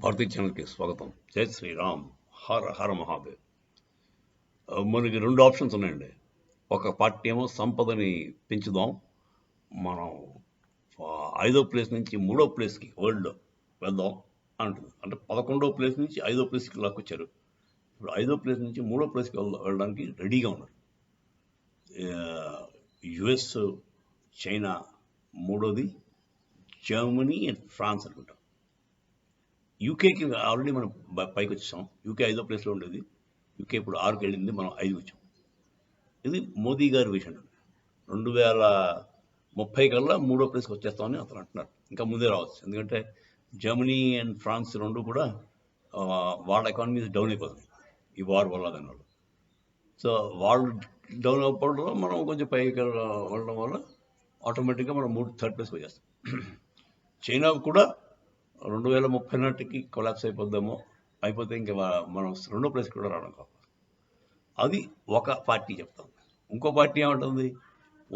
భారతీయ ఛానల్కి స్వాగతం. జై శ్రీరామ్. హర హర మహాదేవ్. మనకి రెండు ఆప్షన్స్ ఉన్నాయండి. ఒక పార్టీ ఏమో సంపదని పెంచుదాం, మనం 5వ ప్లేస్ నుంచి 3వ ప్లేస్కి వరల్డ్లో వెళ్దాం అంటుంది. అంటే 11వ ప్లేస్ నుంచి 5వ ప్లేస్కి లాక్కొచ్చారు. ఇప్పుడు 5వ ప్లేస్ నుంచి 3వ ప్లేస్కి వెళ్ళడానికి రెడీగా ఉన్నారు. యుఎస్, చైనా మూడోది, జర్మనీ అండ్ ఫ్రాన్స్ అనుకుంటాం. యూకేకి ఆల్రెడీ మనం పైకి వచ్చేసాం. యూకే 5వ ప్లేస్లో ఉండేది, యూకే ఇప్పుడు 6కి వెళ్ళింది, మనం 5 వచ్చాం. ఇది మోదీ గారి విషయం. 2030 కల్లా 3వ ప్లేస్కి వచ్చేస్తామని అతను అంటున్నారు. ఇంకా ముందే రావచ్చు, ఎందుకంటే జర్మనీ అండ్ ఫ్రాన్స్ రెండు కూడా వాళ్ళ ఎకానమీస్ డౌన్ అయిపోతుంది ఈ వార్ వల్ల. దానివల్ల సో వాళ్ళు డౌన్ అవ్వడంలో మనం కొంచెం పైకి వెళ్ళడం వల్ల ఆటోమేటిక్గా మనం 3rd ప్లేస్కి వచ్చేస్తాం. చైనా కూడా 2030 నాటికి కొలాప్స్ అయిపోద్దామో, అయిపోతే ఇంకా మనం 2వ ప్లేస్కి కూడా రావడం కాదు. అది ఒక పార్టీ చెప్తాం. ఇంకో పార్టీ ఏమంటుంది,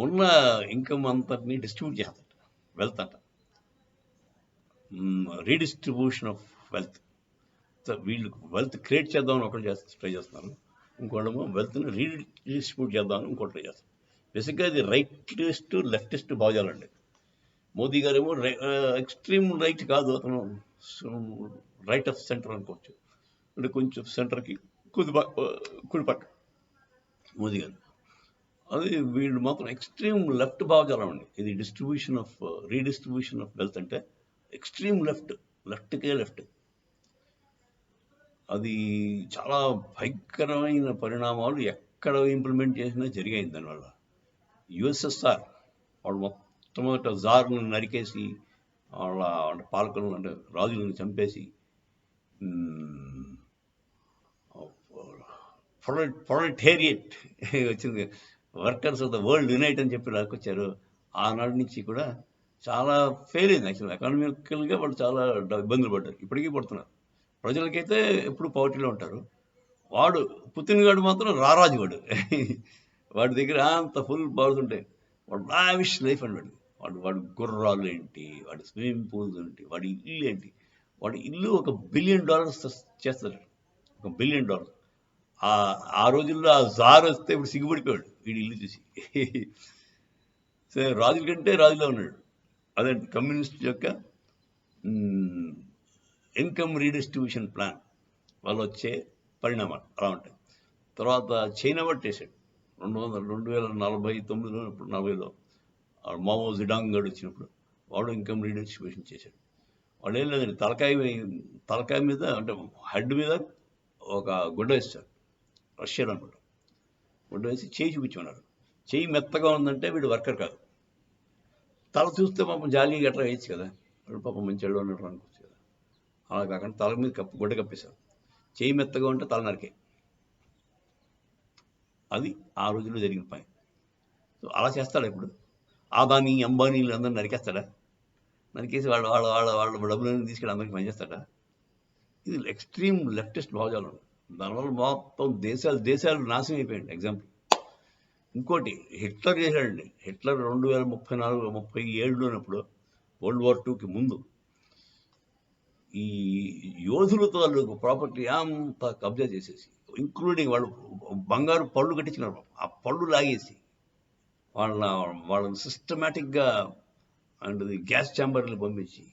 ఉన్న ఇన్కమ్ అంతటిని డిస్ట్రిబ్యూట్ చేస్తాట, వెల్త్ అంట, రీడిస్ట్రిబ్యూషన్ ఆఫ్ వెల్త్. సో వీళ్ళు వెల్త్ క్రియేట్ చేద్దామని ఒకటి ట్రై చేస్తున్నారు, ఇంకోటేమో వెల్త్ని రీడిస్ట్రిబ్యూట్ చేద్దామని ఇంకోటి ట్రై చేస్తారు. బేసిక్గా ఇది రైటిస్ట్ లెఫ్టిస్ట్ భావజాలండి. మోదీ గారేమో ఎక్స్ట్రీమ్ రైట్ కాదు, అతను రైట్ ఆఫ్ సెంటర్ అనుకోవచ్చు, అంటే కొంచెం సెంటర్కి కుడిపక్క మోదీ గారు. అది వీళ్ళు మాత్రం ఎక్స్ట్రీమ్ లెఫ్ట్ భావజాలం అండి. ఇది రీడిస్ట్రిబ్యూషన్ ఆఫ్ వెల్త్ అంటే ఎక్స్ట్రీమ్ లెఫ్ట్కే లెఫ్ట్. అది చాలా భయంకరమైన పరిణామాలు ఎక్కడ ఇంప్లిమెంట్ చేసినా జరిగాయి దానివల్ల. యుఎస్ఎస్ఆర్ వాళ్ళు మొట్టమొదట జార్ను నరికేసి, వాళ్ళ పాలకులను అంటే రాజులను చంపేసి ప్రొలెటేరియట్ వచ్చింది, workers of the world unite అని చెప్పి రాకొచ్చారు. ఆనాటి నుంచి కూడా చాలా ఫెయిల్ అయింది. యాక్చువల్గా ఎకానమికల్గా వాళ్ళు చాలా ఇబ్బందులు పడ్డారు, ఇప్పటికీ పడుతున్నారు. ప్రజలకైతే ఎప్పుడు పవర్టీలో ఉంటారు. వాడు పుతిన్ గాడు మాత్రం రారాజు వాడు. వాడి దగ్గర అంత ఫుల్ పవర్స్ ఉంటాయి. వాడు లావిష్ లైఫ్ అని వాడు గుర్రాలు ఏంటి, వాడి స్విమ్మింగ్ పూల్స్ ఏంటి, వాడి ఇల్లు ఏంటి. వాడి ఇల్లు $1 బిలియన్ చేస్తాడు, $1 బిలియన్. ఆ రోజుల్లో ఆ జార్ వస్తే ఇప్పుడు సిగ్గుపడిపోయాడు వీడి ఇల్లు చూసి. సరే, రాజుల కంటే రాజులో ఉన్నాడు. అదే కమ్యూనిస్ట్ యొక్క ఇన్కమ్ రీడిస్ట్రిబ్యూషన్ ప్లాన్ వాళ్ళు వచ్చే పరిణామాలు అలా ఉంటాయి. తర్వాత చైనా పట్టేశాడు 2049లో, ఇప్పుడు 40లో మావో జిడాంగ్ గడు వచ్చినప్పుడు వాడు ఇన్కమ్ రీడిస్ట్రిబ్యూషన్ చేశాడు. వాడు ఏం లేదండి, తలకాయ మీద అంటే హెడ్ మీద ఒక గుడ్డ వేస్తాడు, రష్యాలో అనమాట. గుడ్డ వేసి చేయి చూపించుకున్నాడు. చేయి మెత్తగా ఉందంటే వీడు వర్కర్ కాదు. తల చూస్తే పాపం జాలీగా గట్రా వేయచ్చు కదా, వాడు పాపం మంచి ఎళ్ళు ఉన్నట్టు అనుకోవచ్చు కదా. అలా కాకుండా తల మీద గుడ్డ కప్పేశారు. చేయి మెత్తగా ఉంటే తల నరికే. అది ఆ రోజుల్లో జరిగిన పని. సో అలా చేస్తాడా ఇప్పుడు? ఆదాని అంబానీలు అందరూ నరికేస్తాడా? నరికేసి వాళ్ళ డబ్బులన్నీ తీసుకెళ్ళి అందరికీ పనిచేస్తాడా? ఇది ఎక్స్ట్రీమ్ లెఫ్టిస్ట్ భావజాలం. దానివల్ల మొత్తం దేశాలు నాశనం అయిపోయాయండి. ఎగ్జాంపుల్ ఇంకోటి హిట్లర్ చేశాడండి. హిట్లర్ 2037 ఉన్నప్పుడు, World War IIకి ముందు, ఈ యోధులతో ప్రాపర్టీ అంతా కబ్జా చేసేసి, ఇంక్లూడింగ్ వాళ్ళు బంగారు పళ్ళు కట్టించుకున్నారు, ఆ పళ్ళు లాగేసి వాళ్ళని సిస్టమేటిక్గా అండ్ గ్యాస్ ఛాంబర్లు పంపించి,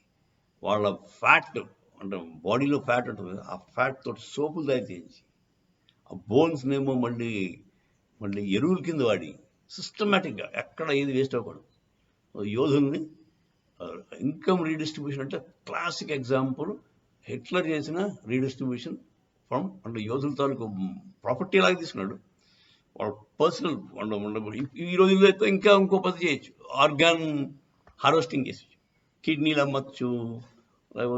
వాళ్ళ ఫ్యాట్ అంటే బాడీలో ఫ్యాట్ ఉంటుంది కదా, ఆ ఫ్యాట్ తోటి సోపులు తయారు చేయించి, ఆ బోన్స్నేమో మళ్ళీ ఎరువుల కింద వాడి సిస్టమేటిక్గా ఎక్కడ ఏది వేస్ట్ అవ్వకూడదు. యోధుల్ని ఇన్కమ్ రీడిస్ట్రిబ్యూషన్ అంటే క్లాసిక్ ఎగ్జాంపుల్ హిట్లర్ చేసిన రీడిస్ట్రిబ్యూషన్ ఫ్రమ్ అంటే యోధుల తాలూకు ప్రాపర్టీ లాగా తీసుకున్నాడు. వాళ్ళ పర్సనల్ ఈ రోజుల్లో అయితే ఇంకో పద్ధతి చేయొచ్చు, ఆర్గాన్ హార్వెస్టింగ్ చేసి కిడ్నీలు అమ్మచ్చు.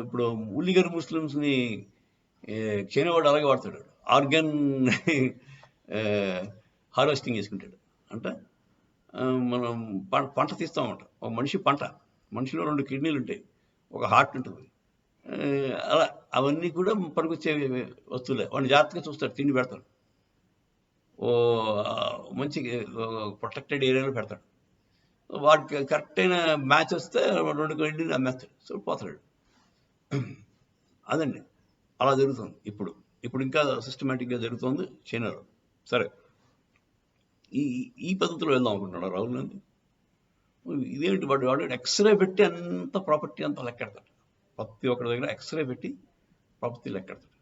ఇప్పుడు ఉల్లిగర్ ముస్లిమ్స్ని చైనా వాడు అలాగే వాడతాడు, ఆర్గాన్ హార్వెస్టింగ్ చేసుకుంటాడు. అంటే మనం పంట తీస్తామంట, ఒక మనిషిలో 2 కిడ్నీలు ఉంటాయి, ఒక హార్ట్ ఉంటుంది. అలా అవన్నీ కూడా పనికొచ్చే వస్తువులే. వాడిని జాగ్రత్తగా చూస్తాడు, తిండి పెడతాడు, ఓ మంచి ప్రొటెక్టెడ్ ఏరియాలో పెడతాడు. వాడికి కరెక్ట్ అయిన మ్యాచ్ వస్తే 2 కిడ్నీలు అమ్మేస్తాడు, సో పోతాడు. అదండి అలా జరుగుతుంది ఇప్పుడు ఇంకా సిస్టమేటిక్గా జరుగుతుంది చైనాలో. సరే, ఈ ఈ పద్ధతిలో వెళ్దాం అనుకుంటున్నాడు రాహుల్ గాంధీ. ఇదేంటి వాడు ఎక్స్రే పెట్టి అంత ప్రాపర్టీ అంతా లెక్కెడతాడు. ప్రతి ఒక్కరి దగ్గర ఎక్స్రే పెట్టి ప్రాపర్టీ లెక్కెడతాడు.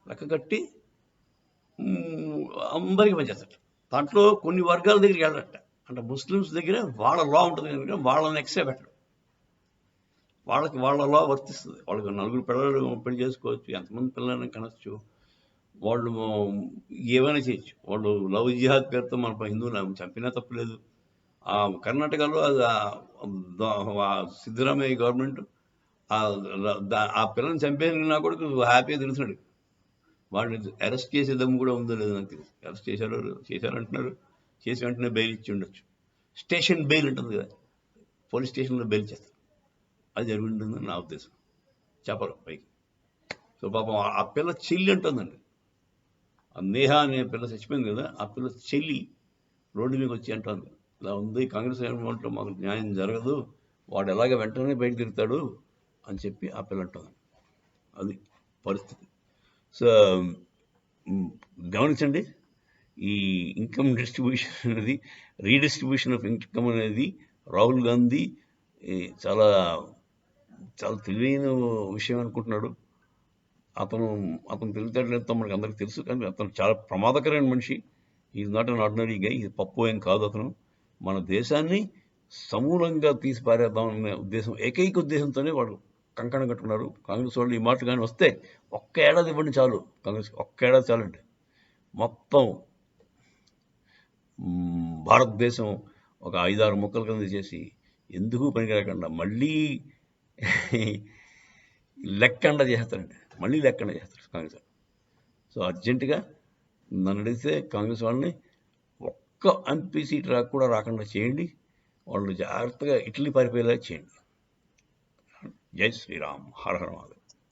లెక్క కట్టి అందరికీ పనిచేస్తాడు. దాంట్లో కొన్ని వర్గాల దగ్గరికి వెళ్ళడట. అంటే ముస్లిమ్స్ దగ్గర వాళ్ళ లా ఉంటుంది కనుక వాళ్ళని ఎక్స్రే పెట్టడం. వాళ్ళ లా వర్తిస్తుంది. వాళ్ళకి 4 పిల్లలు పెళ్లి చేసుకోవచ్చు, ఎంతమంది పిల్లలని కనొచ్చు, వాళ్ళు ఏమైనా చేయొచ్చు. వాళ్ళు లవ్ జిహాద్ పేరుతో మన హిందువులు చంపినా తప్పులేదు. కర్ణాటకలో సిద్ధరామయ్య గవర్నమెంట్ ఆ పిల్లని చంపేనా కూడా హ్యాపీగా తిరుగుతున్నాడు. వాడిని అరెస్ట్ చేసే దమ్ము కూడా ఉందో లేదో నాకు తెలుసు. అరెస్ట్ చేశారంటున్నారు. చేసి వెంటనే బెయిల్ ఇచ్చి ఉండొచ్చు. స్టేషన్ బెయిల్ ఉంటుంది కదా, పోలీస్ స్టేషన్లో బెయిల్ చేస్తారు. అది జరిగి ఉంటుందని నా ఉద్దేశం. చెప్పరు పైకి. సో పాపం ఆ పిల్ల చెల్లి అంటుందండి. ఆ నేహ అనే పిల్ల చచ్చిపోయింది కదా, ఆ పిల్ల చెల్లి రోడ్డు మీకు వచ్చి అంటుంది, ఇలా ఉంది కాంగ్రెస్ గవర్నమెంట్లో మాకు న్యాయం జరగదు, వాడు ఎలాగ వెంటనే బయట తిరుగుతాడు అని చెప్పి ఆ పిల్ల అంటుంది. అది పరిస్థితి. సో గమనించండి, ఈ ఇన్కమ్ డిస్ట్రిబ్యూషన్ అనేది, రీడిస్ట్రిబ్యూషన్ ఆఫ్ ఇన్కమ్ అనేది రాహుల్ గాంధీ చాలా చాలా తెలివైన విషయం అనుకుంటున్నాడు. అతను తెలివితేటలతో మనకు అందరికీ తెలుసు, కానీ అతను చాలా ప్రమాదకరమైన మనిషి. ఈజ్ నాట్ అన్ ఆర్డినరీ గై. ఇది పప్పు ఏం కాదు. అతను మన దేశాన్ని సమూలంగా తీసి పారేద్దాం అనే ఏకైక ఉద్దేశంతోనే వాడు కంకణం కట్టుకున్నారు. కాంగ్రెస్ వాళ్ళు ఈ మాట కానీ వస్తే ఒక్క ఏడాది ఇవ్వండి చాలు, కాంగ్రెస్ ఒక్క ఏడాది చాలండి, మొత్తం భారతదేశం ఒక 5-6 ముక్కల కింద చేసి ఎందుకు పనికిరాకుండా మళ్ళీ లెక్కండా చేస్తారండి. మళ్ళీ లెక్కండా చేస్తారు కాంగ్రెస్ వాళ్ళు. సో అర్జెంటుగా నన్ను అడిగితే కాంగ్రెస్ వాళ్ళని ఒక్క ఎంపీ సీట్ కూడా రాకుండా చేయండి. వాళ్ళు జాగ్రత్తగా ఇటలీ పారిపోయేలా చేయండి. జై శ్రీరామ్. హర హర మహాదేవ్.